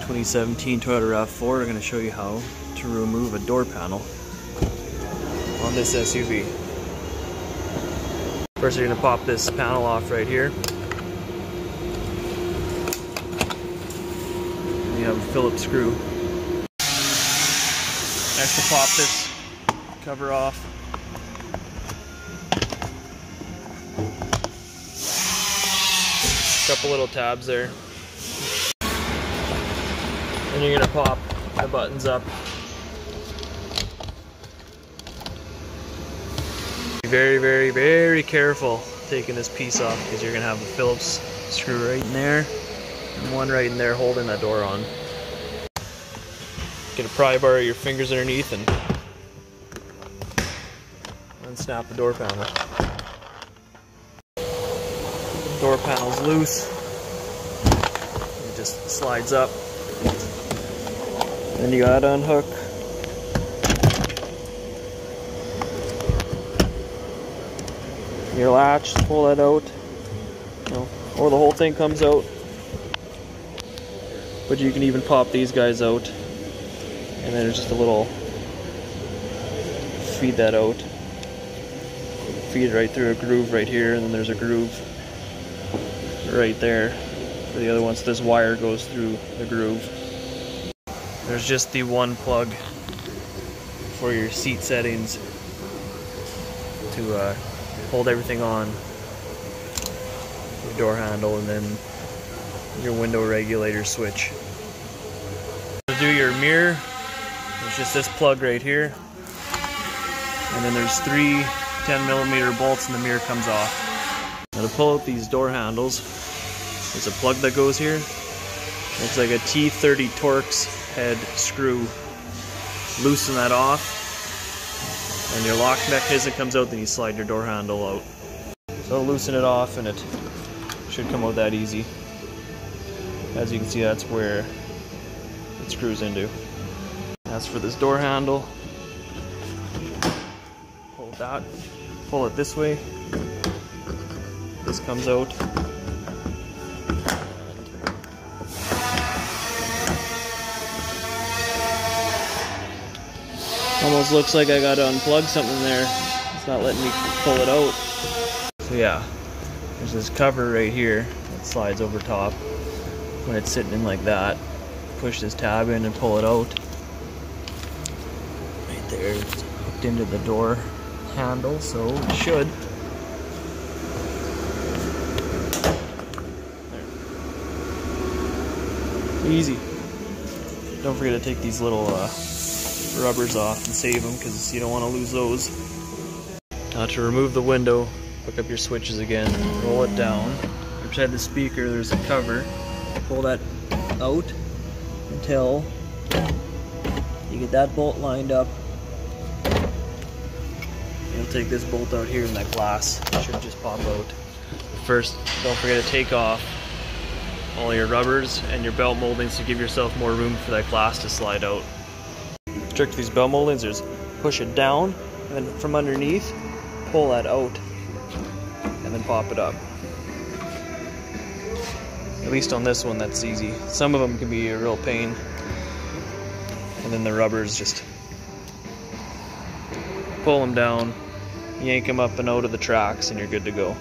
2017 Toyota Rav4. We're going to show you how to remove a door panel on this SUV. First, you're going to pop this panel off right here. And you have a Phillips screw. Next, to pop this cover off. Couple little tabs there. Then you're going to pop the buttons up. Be very, very, very careful taking this piece off because you're going to have a Phillips screw right in there and one right in there holding that door on. Get a pry bar of your fingers underneath and unsnap the door panel. Door panel's loose. It just slides up. Then you gotta unhook your latch, pull that out, or the whole thing comes out. But you can even pop these guys out, and then there's just a little feed that out. Feed it right through a groove right here, and then there's a groove right there for the other one. So this wire goes through the groove. There's just the one plug for your seat settings to hold everything on, your door handle, and then your window regulator switch. To do your mirror, there's just this plug right here, and then there's three 10mm bolts and the mirror comes off. Now to pull out these door handles, there's a plug that goes here. Looks like a T30 Torx head screw. Loosen that off, and your lock mechanism comes out, then you slide your door handle out. So loosen it off and it should come out that easy. As you can see, that's where it screws into. As for this door handle, hold that, pull it this way, this comes out. Almost looks like I gotta unplug something there. It's not letting me pull it out. So yeah, there's this cover right here that slides over top. When it's sitting in like that, push this tab in and pull it out. Right there, it's hooked into the door handle, so it should. There. Easy. Don't forget to take these little rubbers off and save them because you don't want to lose those. Now to remove the window, hook up your switches again, roll it down. Inside the speaker there's a cover. Pull that out until you get that bolt lined up. You'll take this bolt out here and that glass should just pop out. First, don't forget to take off all your rubbers and your belt moldings to give yourself more room for that glass to slide out. The trick to these belt moldings is push it down, and then from underneath, pull that out, and then pop it up. At least on this one, that's easy. Some of them can be a real pain. And then the rubbers, just pull them down, yank them up and out of the tracks, and you're good to go.